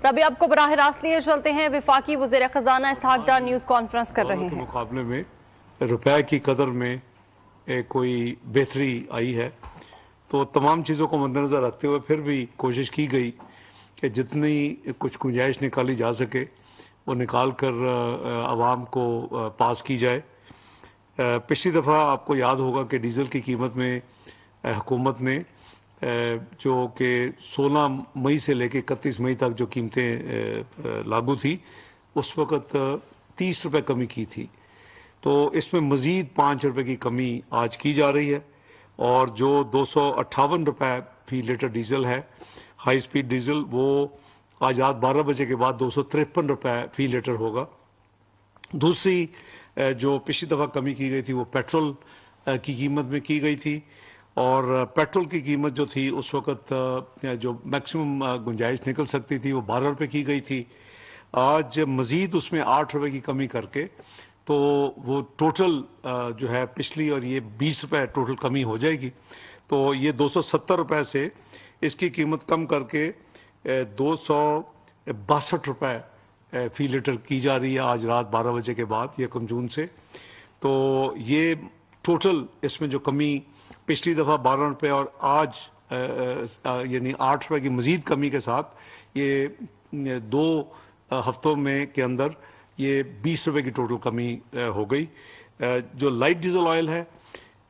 रबी, आपको बराह रास्त लिए चलते हैं। वफाकी वज़ीर ख़जाना इसहाक डार न्यूज़ कॉन्फ्रेंस कर रहे हैं। मुकाबले में रुपए की कदर में कोई बेहतरी आई है, तो तमाम चीज़ों को मद्देनज़र रखते हुए फिर भी कोशिश की गई कि जितनी कुछ गुंजाइश निकाली जा सके वो निकाल कर आवाम को पास की जाए। पिछली दफ़ा आपको याद होगा कि डीज़ल की कीमत में हुकूमत ने जो कि 16 मई से लेकर 31 मई तक जो कीमतें लागू थी उस वक़्त 30 रुपये कमी की थी, तो इसमें मज़ीद 5 रुपये की कमी आज की जा रही है और जो 258 रुपये फ़ी लीटर डीज़ल है हाई स्पीड डीज़ल, वो आज रात 12 बजे के बाद 253 रुपये फ़ी लीटर होगा। दूसरी जो पिछली दफ़ा कमी की गई थी वो पेट्रोल की कीमत में की गई थी और पेट्रोल की कीमत जो थी उस वक़्त जो मैक्सिमम गुंजाइश निकल सकती थी वो 12 रुपये की गई थी। आज मज़ीद उसमें 8 रुपये की कमी करके तो वो टोटल जो है पिछली और ये 20 रुपये टोटल कमी हो जाएगी, तो ये 270 रुपये से इसकी कीमत कम करके 262 रुपये फ़ी लीटर की जा रही है आज रात 12 बजे के बाद 1 जून से। तो ये टोटल इसमें जो कमी पिछली दफ़ा 12 रुपये और आज यानी 8 रुपये की मज़ीद कमी के साथ ये 2 हफ्तों में के अंदर ये 20 रुपये की टोटल कमी हो गई। जो लाइट डीजल ऑयल है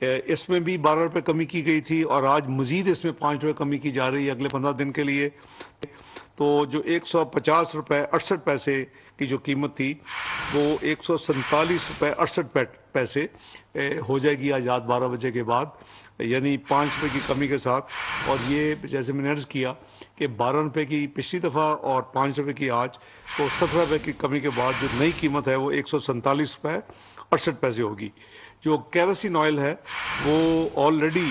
इसमें भी 12 रुपये कमी की गई थी और आज मज़ीद इसमें 5 रुपये कमी की जा रही है अगले 15 दिन के लिए। तो जो 150 रुपये 68 पैसे की जो कीमत थी वो 147 रुपये 68 पैसे हो जाएगी आज रात 12 बजे के बाद, यानी 5 रुपये की कमी के साथ। और ये जैसे मैंने अर्ज़ किया कि 12 रुपये की पिछली दफ़ा और 5 रुपये की आज, तो 17 रुपये की कमी के बाद जो नई कीमत है वो 147 रुपये 68 पैसे होगी। जो केरोसिन ऑयल है वो ऑलरेडी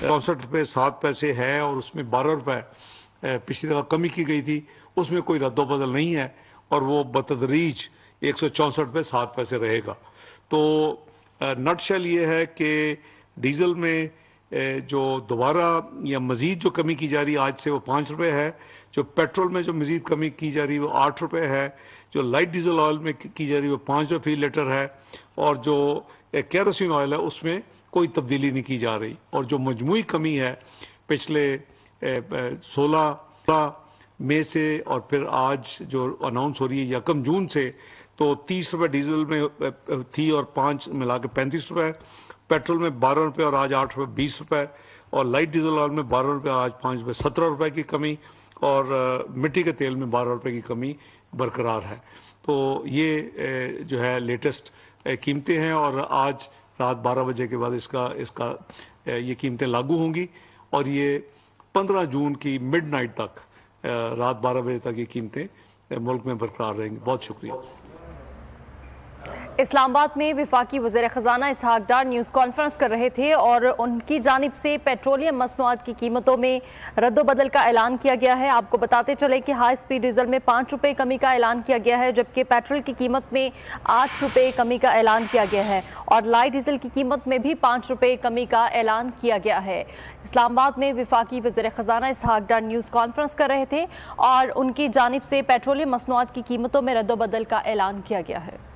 64 रुपये 7 पैसे है और उसमें 12 रुपये पिछली दफ़ा कमी की गई थी, उसमें कोई रद्दोबदल नहीं है और वो बतदरीज 164 रुपये 7 पैसे रहेगा। तो नटशेल ये है कि डीज़ल में जो दोबारा या मज़ीद जो कमी की जा रही है आज से वो 5 रुपये है, जो पेट्रोल में जो मज़ीद कमी की जा रही है वो 8 रुपये है, जो लाइट डीजल ऑयल में की जा रही है वो 5 रुपये फ़ी लीटर है और जो केरोसिन ऑयल है उसमें कोई तब्दीली नहीं की जा रही। और जो मजमूई कमी है पिछले 16 मई से और फिर आज जो अनाउंस हो रही है 1 जून से, तो 30 रुपये डीजल में थी और 5 मिला के 35 रुपये, पेट्रोल में 12 रुपये और आज 8 रुपये 20 रुपये, और लाइट डीजल ऑयल में 12 रुपये और आज 5 रुपये 17 रुपये की कमी, और मिट्टी के तेल में 12 रुपये की कमी बरकरार है। तो ये जो है लेटेस्ट कीमतें हैं और आज रात 12 बजे के बाद इसका ये कीमतें लागू होंगी और ये 15 जून की मिडनाइट तक रात 12 बजे तक ये कीमतें मुल्क में बरकरार रहेंगी। बहुत शुक्रिया। इस्लामाबाद में वफाकी वज़ीर ख़जाना इसहाक डार न्यूज़ कॉन्फ्रेंस कर रहे थे और उनकी जानिब से पेट्रोलियम मसनूआत की कीमतों में रद्दोबदल का ऐलान किया गया है। आपको बताते चले कि हाई स्पीड डीजल में 5 रुपये कमी का ऐलान किया गया है, जबकि पेट्रोल की कीमत में 8 रुपये कमी का ऐलान किया गया है और लाइट डीजल की कीमत में भी 5 रुपये कमी का ऐलान किया गया है। इस्लामाबाद में वफाकी वज़ीर ख़जाना इसहाक डार न्यूज़ कॉन्फ्रेंस कर रहे थे और उनकी जानिब से पेट्रोलियम मसनूआत की कीमतों में रद्दोबदल का ऐलान किया गया है।